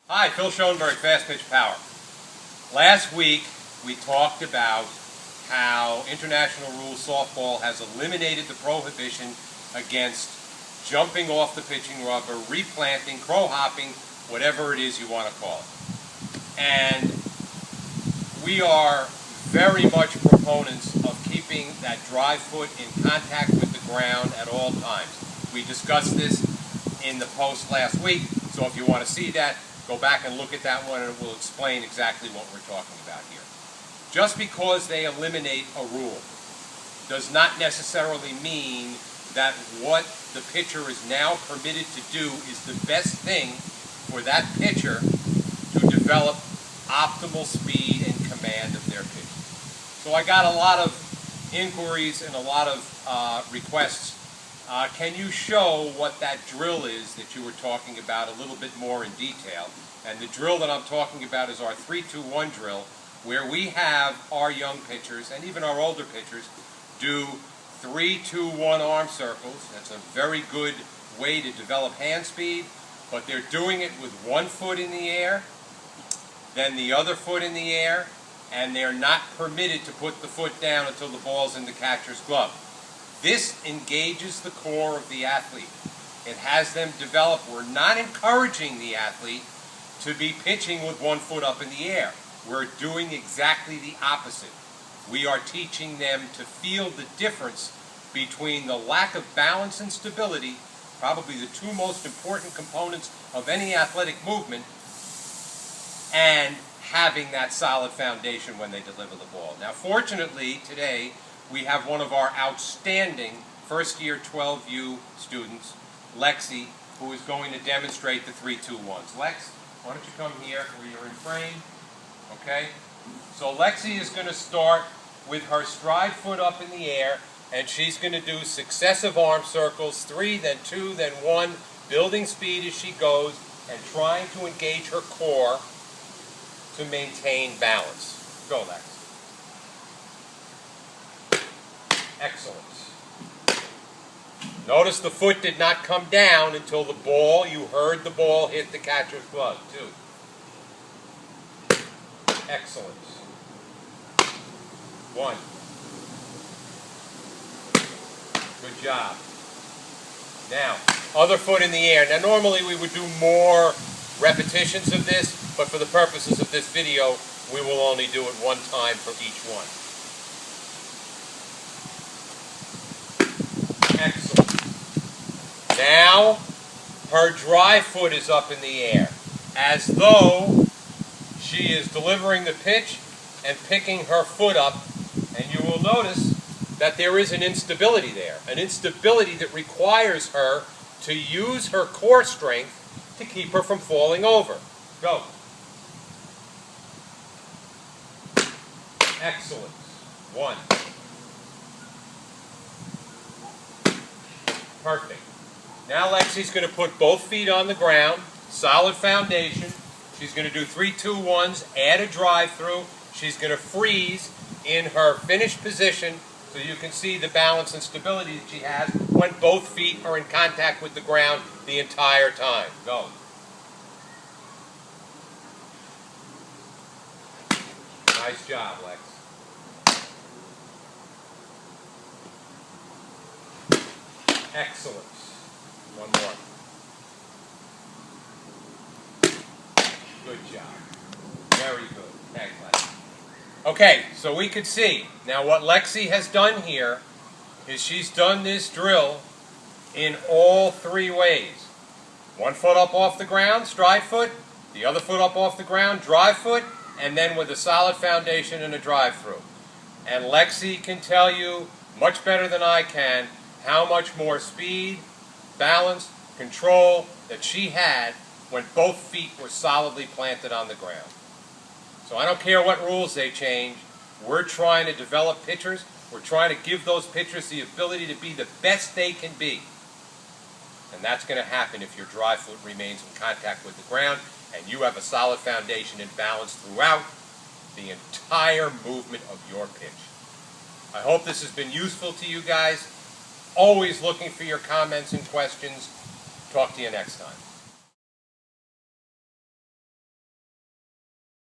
Hi, Phil Schoenberg, Fastpitch Power. Last week we talked about how International Rules Softball has eliminated the prohibition against jumping off the pitching rubber, replanting, crow hopping, whatever it is you want to call it. And we are very much proponents of keeping that drive foot in contact with the ground at all times. We discussed this in the post last week, so if you want to see that, go back and look at that one and it will explain exactly what we're talking about here. Just because they eliminate a rule does not necessarily mean that what the pitcher is now permitted to do is the best thing for that pitcher to develop optimal speed and command of their pitch. So I got a lot of inquiries and a lot of requests. Can you show what that drill is that you were talking about a little bit more in detail? And the drill that I'm talking about is our 3-2-1 drill, where we have our young pitchers and even our older pitchers do 3-2-1 arm circles. That's a very good way to develop hand speed, but they're doing it with one foot in the air, then the other foot in the air, and they're not permitted to put the foot down until the ball's in the catcher's glove. This engages the core of the athlete. It has them develop. We're not encouraging the athlete to be pitching with one foot up in the air. We're doing exactly the opposite. We are teaching them to feel the difference between the lack of balance and stability, probably the two most important components of any athletic movement, and having that solid foundation when they deliver the ball. Now, fortunately, today, we have one of our outstanding first-year 12U students, Lexi, who is going to demonstrate the 3-2-1s. Lex, why don't you come here where you're in frame, okay? So Lexi is going to start with her stride foot up in the air, and she's going to do successive arm circles, 3, then 2, then 1, building speed as she goes, and trying to engage her core to maintain balance. Go, Lex. Excellent. Notice the foot did not come down until the ball, you heard the ball hit the catcher's glove, too. Excellent. 1. Good job. Now, other foot in the air. Now, normally we would do more repetitions of this, but for the purposes of this video, we will only do it one time for each one. Excellent. Now, her drive foot is up in the air, as though she is delivering the pitch and picking her foot up, and you will notice that there is an instability there, an instability that requires her to use her core strength to keep her from falling over. Go. Excellent. 1. Perfect. Now Lexi's going to put both feet on the ground, solid foundation. She's going to do 3-2-1s, add a drive through. She's going to freeze in her finished position so you can see the balance and stability that she has when both feet are in contact with the ground the entire time. Go. Nice job, Lex. Excellent. One more. Good job. Very good. Thanks, Lex. Okay, so we could see. Now what Lexi has done here is she's done this drill in all 3 ways. One foot up off the ground, stride foot. The other foot up off the ground, drive foot. And then with a solid foundation and a drive through. And Lexi can tell you much better than I can how much more speed, balance, control that she had when both feet were solidly planted on the ground. So I don't care what rules they change. We're trying to develop pitchers. We're trying to give those pitchers the ability to be the best they can be. And that's going to happen if your drive foot remains in contact with the ground and you have a solid foundation and balance throughout the entire movement of your pitch. I hope this has been useful to you guys. Always looking for your comments and questions. Talk to you next time.